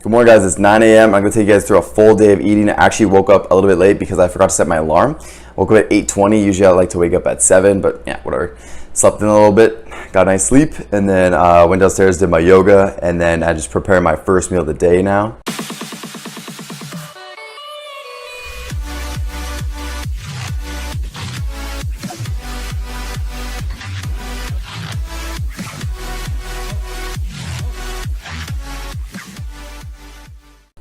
Good morning, guys. It's 9 a.m. I'm going to take you guys through a full day of eating. I actually woke up a little bit late because I forgot to set my alarm. Woke up at 8:20. Usually I like to wake up at 7, but yeah, whatever. Slept in a little bit, got a nice sleep, and then went downstairs, did my yoga, and then I just prepared my first meal of the day now.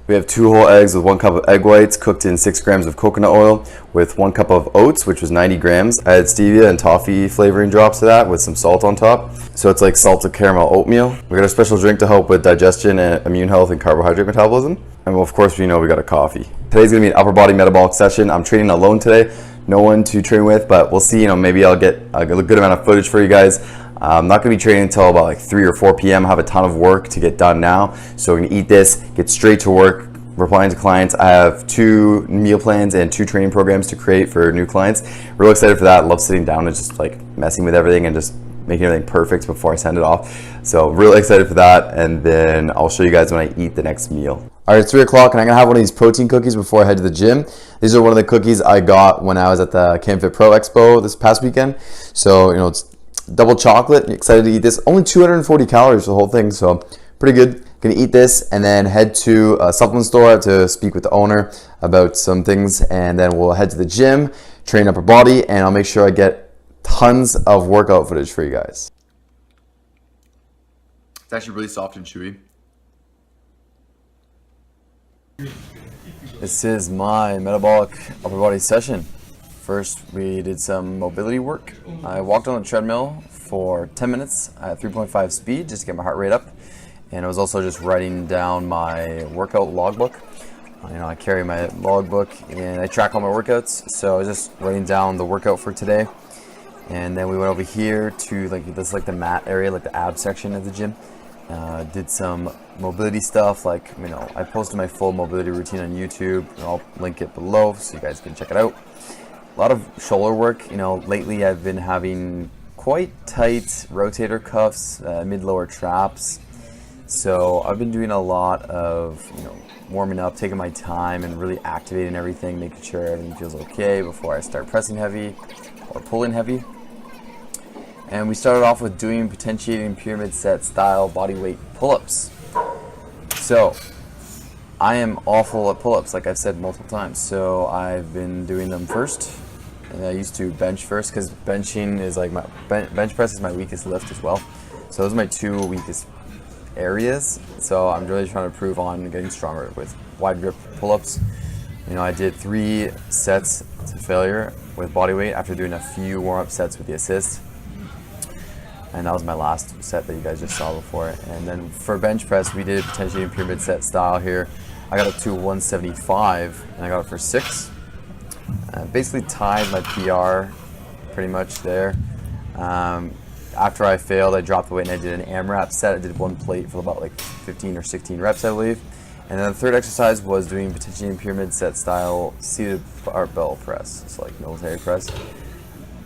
We have 2 whole eggs with 1 cup of egg whites cooked in 6 grams of coconut oil with 1 cup of oats, which was 90 grams. I had stevia and toffee flavoring drops to that with some salt on top. So it's like salted caramel oatmeal. We got a special drink to help with digestion and immune health and carbohydrate metabolism. And of course, we got a coffee. Today's gonna be an upper body metabolic session. I'm training alone today. No one to train with, but we'll see, maybe I'll get a good amount of footage for you guys. I'm not going to be training until about like 3 or 4 p.m. I have a ton of work to get done now. So we're going to eat this, get straight to work, replying to clients. I have 2 meal plans and 2 training programs to create for new clients. Real excited for that. Love sitting down and just like messing with everything and just making everything perfect before I send it off. So really excited for that. And then I'll show you guys when I eat the next meal. All right, it's 3 o'clock and I'm gonna have one of these protein cookies before I head to the gym. These are one of the cookies I got when I was at the CanFit Pro Expo this past weekend. So, it's double chocolate. Excited to eat this. Only 240 calories for the whole thing, so pretty good. Gonna eat this and then head to a supplement store to speak with the owner about some things, and then we'll head to the gym, train upper body, and I'll make sure I get tons of workout footage for you guys. It's actually really soft and chewy. This is my metabolic upper body session. First, we did some mobility work. I walked on the treadmill for 10 minutes at 3.5 speed just to get my heart rate up. And I was also just writing down my workout logbook. I carry my logbook and I track all my workouts. So I was just writing down the workout for today. And then we went over here to the mat area, like the ab section of the gym. Did some mobility stuff, I posted my full mobility routine on YouTube. I'll link it below so you guys can check it out. A lot of shoulder work. Lately I've been having quite tight rotator cuffs, mid-lower traps. So I've been doing a lot of, warming up, taking my time and really activating everything, making sure everything feels okay before I start pressing heavy or pulling heavy. And we started off with doing potentiating pyramid set style bodyweight pull-ups. So I am awful at pull-ups, like I've said multiple times. So I've been doing them first. And I used to bench first because benching is like my bench press is my weakest lift as well. So those are my 2 weakest areas. So I'm really trying to improve on getting stronger with wide grip pull-ups. I did 3 sets to failure with body weight after doing a few warm-up sets with the assist. And that was my last set that you guys just saw before. And then for bench press, we did potentially pyramid set style here. I got up to 175 and I got it for 6. Basically tied my PR pretty much there. After I failed, I dropped the weight and I did an AMRAP set. I did 1 plate for about 15 or 16 reps, I believe. And then the third exercise was doing potentially pyramid set style seated barbell press. It's like military press.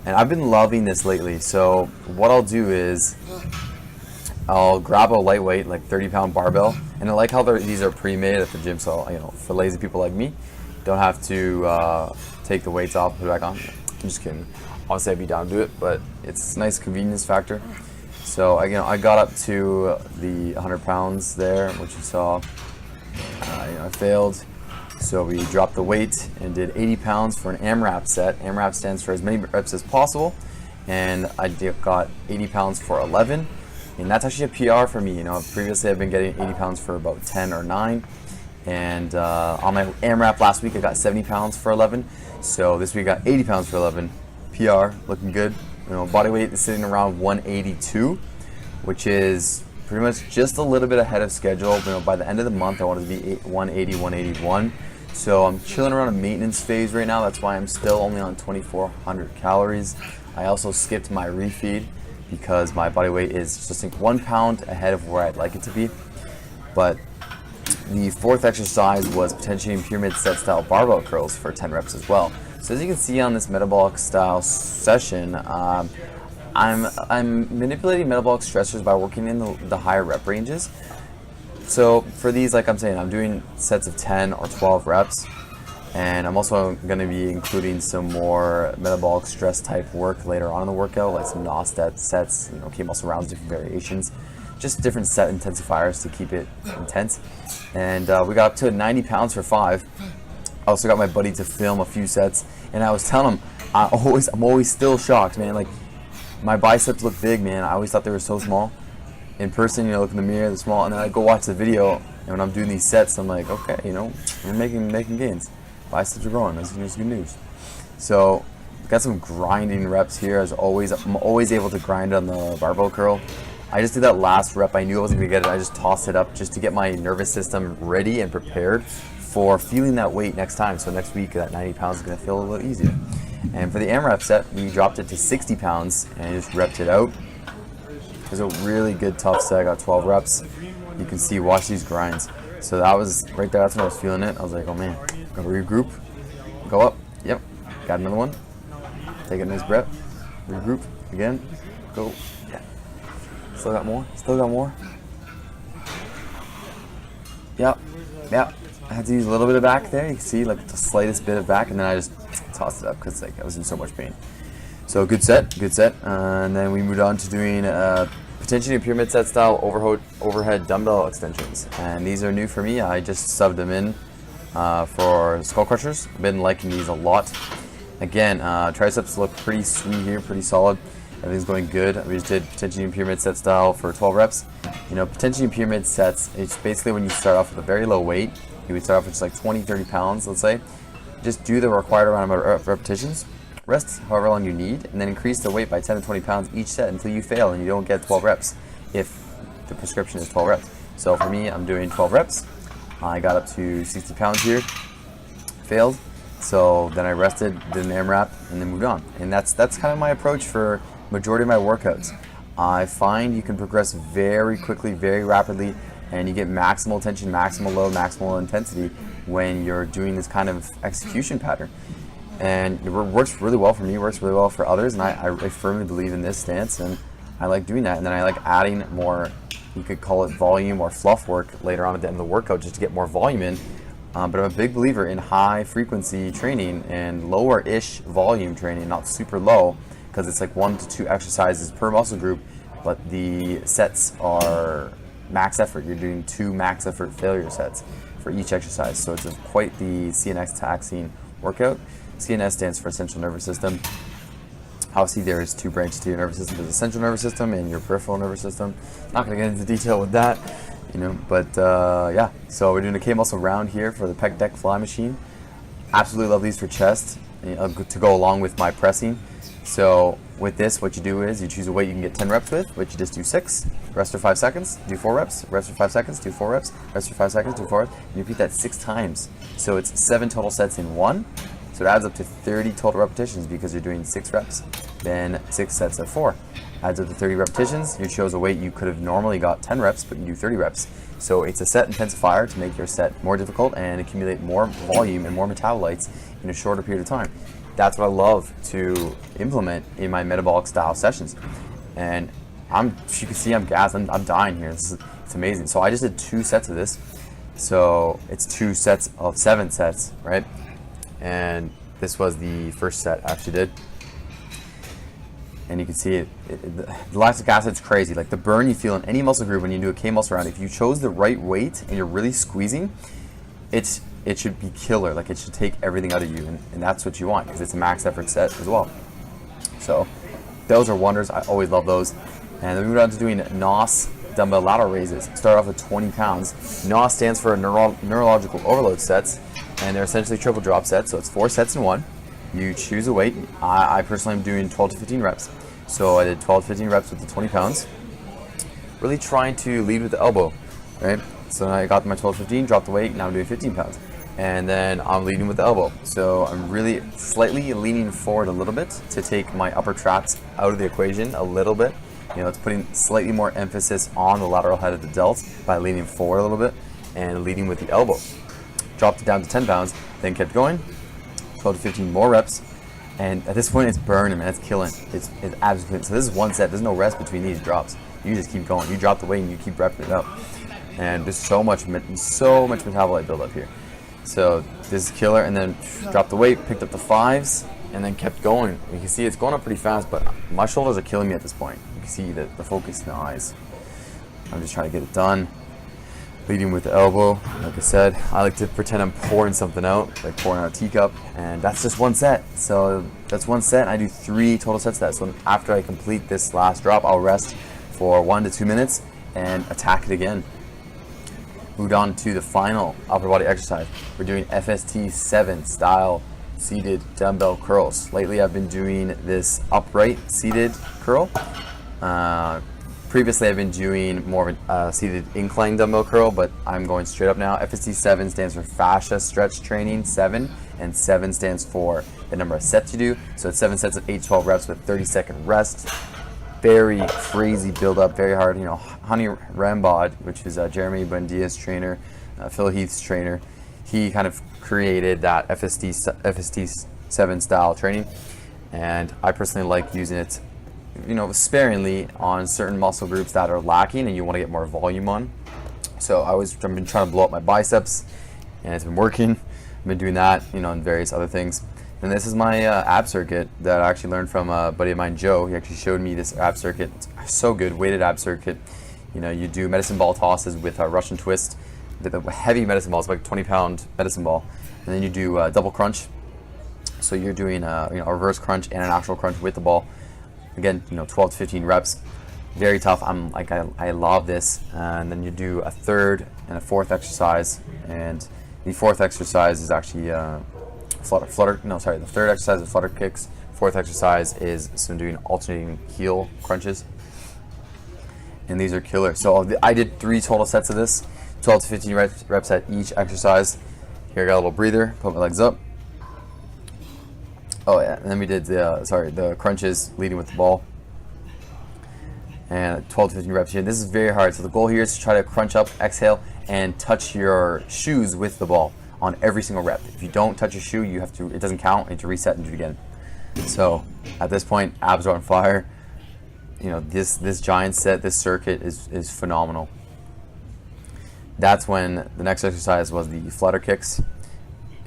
And I've been loving this lately. So what I'll do is I'll grab a lightweight, 30-pound barbell. And I like how these are pre-made at the gym. So, for lazy people like me, don't have to take the weights off and put it back on. I'm just kidding. Honestly, I'd be down to do it, but it's a nice convenience factor. So I got up to the 100 pounds there, which you saw. I failed. So we dropped the weight and did 80 pounds for an AMRAP set. AMRAP stands for as many reps as possible. And I got 80 pounds for 11. And that's actually a PR for me. Previously I've been getting 80 pounds for about 10 or 9. And on my AMRAP last week, I got 70 pounds for 11. So this week I got 80 pounds for 11. PR, looking good. Body weight is sitting around 182, which is pretty much just a little bit ahead of schedule. By the end of the month, I want it to be 180, 181. So I'm chilling around a maintenance phase right now. That's why I'm still only on 2,400 calories. I also skipped my refeed because my body weight is just 1 pound ahead of where I'd like it to be. But the 4th exercise was potentially pyramid set style barbell curls for 10 reps as well. So as you can see on this metabolic style session, I'm manipulating metabolic stressors by working in the higher rep ranges. So for these, like I'm saying, I'm doing sets of 10 or 12 reps, and I'm also going to be including some more metabolic stress type work later on in the workout, like some NOS sets, K-muscle rounds, different variations, just different set intensifiers to keep it intense. And we got up to 90 pounds for 5. I also got my buddy to film a few sets, and I was telling him, I'm always still shocked, man. Like, my biceps look big, man. I always thought they were so small. In person, look in the mirror, they're small, and then I go watch the video, and when I'm doing these sets, I'm like, okay, we're making gains. Biceps are growing. That's good news. So, got some grinding reps here. As always, I'm always able to grind on the barbell curl. I just did that last rep. I knew I wasn't gonna get it. I just tossed it up just to get my nervous system ready and prepared for feeling that weight next time. So next week, that 90 pounds is gonna feel a little easier. And for the AMRAP set, we dropped it to 60 pounds and just repped it out. It was a really good tough set. I got 12 reps. You can see, watch these grinds. So that was right there. That's when I was feeling it. I was like, oh man, gonna regroup, go up. Yep, got another one. Take a nice breath. Regroup again. Go. Yeah. Still got more. Still got more. Yep. Yep. I had to use a little bit of back there. You can see like the slightest bit of back, and then I just tossed it up because I was in so much pain. So good set. And then we moved on to doing potentially pyramid set style overhead dumbbell extensions. And these are new for me. I just subbed them in for skull crushers. I've been liking these a lot. Again, triceps look pretty sweet here, pretty solid. Everything's going good. We just did potentially pyramid set style for 12 reps. Potentially pyramid sets, it's basically when you start off with a very low weight. You would start off with just like 20, 30 pounds, let's say. Just do the required amount of repetitions. Rest however long you need, and then increase the weight by 10 to 20 pounds each set until you fail and you don't get 12 reps if the prescription is 12 reps. So for me, I'm doing 12 reps. I got up to 60 pounds here, failed. So then I rested, did an AMRAP, and then moved on. And that's kind of my approach for majority of my workouts. I find you can progress very quickly, very rapidly, and you get maximal tension, maximal load, maximal intensity when you're doing this kind of execution pattern. And it works really well for me, works really well for others, and I firmly believe in this stance, and I like doing that. And then I like adding more, you could call it volume or fluff work later on at the end of the workout just to get more volume in. But I'm a big believer in high frequency training and lower-ish volume training, not super low, because it's like 1 to 2 exercises per muscle group, but the sets are max effort. You're doing 2 max effort failure sets for each exercise. So it's quite the CNS taxing workout. CNS stands for central nervous system. Obviously, there is 2 branches to your nervous system. There's the central nervous system and your peripheral nervous system. Not going to get into detail with that, but yeah. So we're doing a K-muscle round here for the pec deck fly machine. Absolutely love these for chest to go along with my pressing. So with this, what you do is you choose a weight you can get 10 reps with, which you just do 6, rest for 5 seconds, do 4 reps, rest for 5 seconds, do 4 reps, rest for 5 seconds, do 4 reps, and you repeat that 6 times. So it's 7 total sets in one. So it adds up to 30 total repetitions because you're doing 6 reps, then 6 sets of 4. Adds up to 30 repetitions. You chose a weight you could have normally got 10 reps, but you do 30 reps. So it's a set intensifier to make your set more difficult and accumulate more volume and more metabolites in a shorter period of time. That's what I love to implement in my metabolic style sessions. And you can see I'm gassed. I'm dying here. It's amazing. So I just did 2 sets of this. So it's 2 sets of 7 sets, right? And this was the first set I actually did. And you can see the lactic acid's crazy. Like the burn you feel in any muscle group when you do a K-muscle round, if you chose the right weight and you're really squeezing, it should be killer. Like it should take everything out of you, and that's what you want because it's a max effort set as well. So those are wonders. I always love those. And then we moved on to doing NOS dumbbell lateral raises. Start off with 20 pounds. NOS stands for neurological overload sets, and they're essentially triple drop sets. So it's 4 sets in one. You choose a weight. I personally am doing 12 to 15 reps. So I did 12 to 15 reps with the 20 pounds. Really trying to lead with the elbow, right? So I got my 12 to 15, dropped the weight, now I'm doing 15 pounds. And then I'm leading with the elbow. So I'm really slightly leaning forward a little bit to take my upper traps out of the equation a little bit. It's putting slightly more emphasis on the lateral head of the delt by leaning forward a little bit and leading with the elbow. Dropped it down to 10 pounds, then kept going, 12 to 15 more reps. And at this point, it's burning, man. It's killing. It's absolutely. So this is one set. There's no rest between these drops. You just keep going. You drop the weight and you keep repping it up. and there's so much metabolite buildup here. So this is killer, and then dropped the weight, picked up the 5s, and then kept going. You can see it's going up pretty fast, but my shoulders are killing me at this point. You can see the focus in the eyes. I'm just trying to get it done. Leading with the elbow. Like I said, I like to pretend I'm pouring something out, like pouring out a teacup, and that's just one set. So that's one set. I do 3 total sets of that. So after I complete this last drop, I'll rest for 1 to 2 minutes and attack it again. Moved on to the final upper body exercise. We're doing FST 7 style seated dumbbell curls. Lately I've been doing this upright seated curl. Previously I've been doing more of a seated incline dumbbell curl, but I'm going straight up now. FST 7 stands for fascia stretch training 7, and 7 stands for the number of sets you do. So it's 7 sets of 8-12 reps with 30-second rest. Very crazy build up, very hard. You know, Honey Rambod, which is Jeremy Buendia's trainer, Phil Heath's trainer, he kind of created that FST 7 style training, and I personally like using it, you know, sparingly on certain muscle groups that are lacking and you want to get more volume on. So I've been trying to blow up my biceps, and it's been working. I've been doing that, you know, and various other things. And this is my ab circuit that I actually learned from a buddy of mine, Joe. He actually showed me this ab circuit. It's so good, weighted ab circuit. You know, you do medicine ball tosses with a Russian twist, the heavy medicine ball. It's like a 20-pound medicine ball, and then you do double crunch. So you're doing a reverse crunch and an actual crunch with the ball. Again, you know, 12 to 15 reps. Very tough. I love this. And then you do a third and a fourth exercise, and the fourth exercise is actually the third exercise is flutter kicks. Fourth exercise is some doing alternating heel crunches, and these are killer. So I did 3 total sets of this, 12 to 15 reps at each exercise. Here I got a little breather, put my legs up. Oh yeah, and then we did the crunches leading with the ball, and 12 to 15 reps here. This is very hard. So the goal here is to try to crunch up, exhale, and touch your shoes with the ball on every single rep. If you don't touch your shoe, it doesn't count. You have to reset and do it again. So at this point, abs are on fire. You know, this giant set, this circuit is phenomenal. That's when the next exercise was the flutter kicks,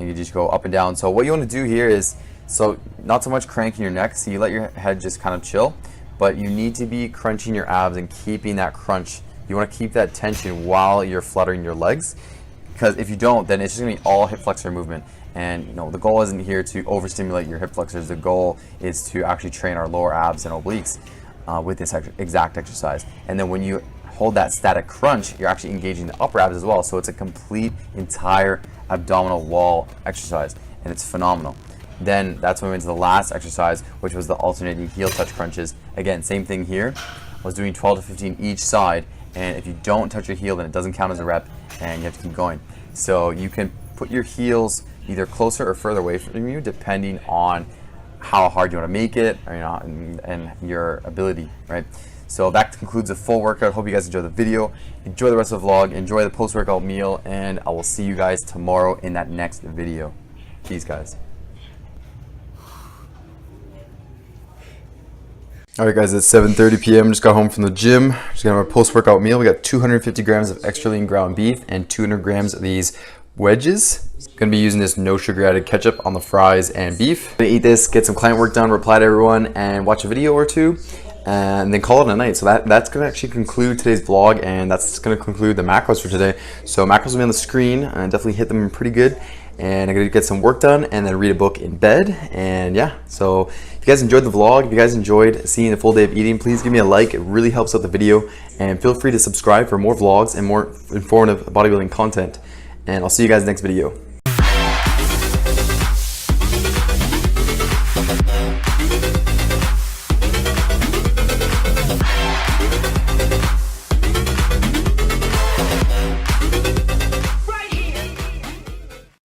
and you just go up and down. So what you want to do here is, so not so much cranking your neck, so you let your head just kind of chill, but you need to be crunching your abs and keeping that crunch. You want to keep that tension while you're fluttering your legs, because if you don't, then it's just going to be all hip flexor movement. And you know, the goal isn't here to overstimulate your hip flexors. The goal is to actually train our lower abs and obliques with this exact exercise. And then when you hold that static crunch, you're actually engaging the upper abs as well. So it's a complete entire abdominal wall exercise, and it's phenomenal. Then that's when we went to the last exercise, which was the alternating heel touch crunches. Again, same thing here. I was doing 12 to 15 each side, and if you don't touch your heel, then it doesn't count as a rep, and you have to keep going. So you can put your heels either closer or further away from you, depending on how hard you want to make it, or, you know, and your ability, right? So that concludes the full workout. Hope you guys enjoyed the video. Enjoy the rest of the vlog. Enjoy the post-workout meal, and I will see you guys tomorrow in that next video. Peace, guys. Alright guys, it's 7:30 p.m. Just got home from the gym. Just got our post-workout meal. We got 250 grams of extra lean ground beef and 200 grams of these wedges. Gonna be using this no sugar added ketchup on the fries and beef. Gonna eat this, get some client work done, reply to everyone, and watch a video or two, and then call it a night. So that's gonna actually conclude today's vlog, and that's gonna conclude the macros for today. So macros will be on the screen, and definitely hit them pretty good. And I'm gonna get some work done and then read a book in bed. And yeah, so if you guys enjoyed the vlog, if you guys enjoyed seeing the full day of eating, please give me a like. It really helps out the video. And feel free to subscribe for more vlogs and more informative bodybuilding content. And I'll see you guys next video.